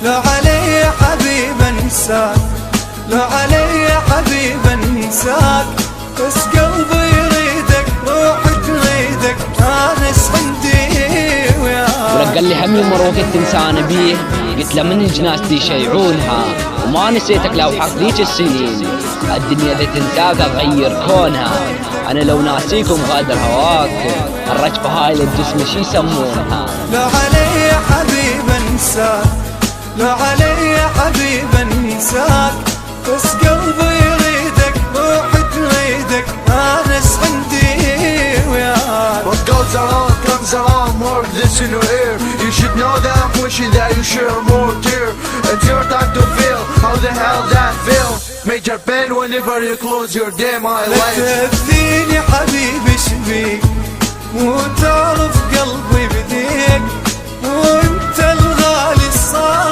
لو علي حبيب انساك، لو علي حبيب انساك، بس قلبي يريدك، روحي تريدك، انس عندي وياك. ولك قال لي هم يمر وقت تنساني بيه، قلت له من الجناس دي يشيعونها، وما نسيتك لو حق ذيك السنين، الدنيا ذي تنساك تغير كونها، انا لو ناسيكم غادر هواك، الرجفة هاي للجسم شي يسمونها. لو علي حبيب انساك، لو علي حبيب انساك، بس قلبي يريدك، روحي تريدك، انس عندي وياك. What goes around comes around, more this in your ear. You should know that I'm wishing that you share more dear. It's your time to feel how the hell that feels. Major pain whenever you close your damn eyelids. لا تأذيني حبيبي شبيك، مو تعرف قلبي بديك، وانت الغالي الصار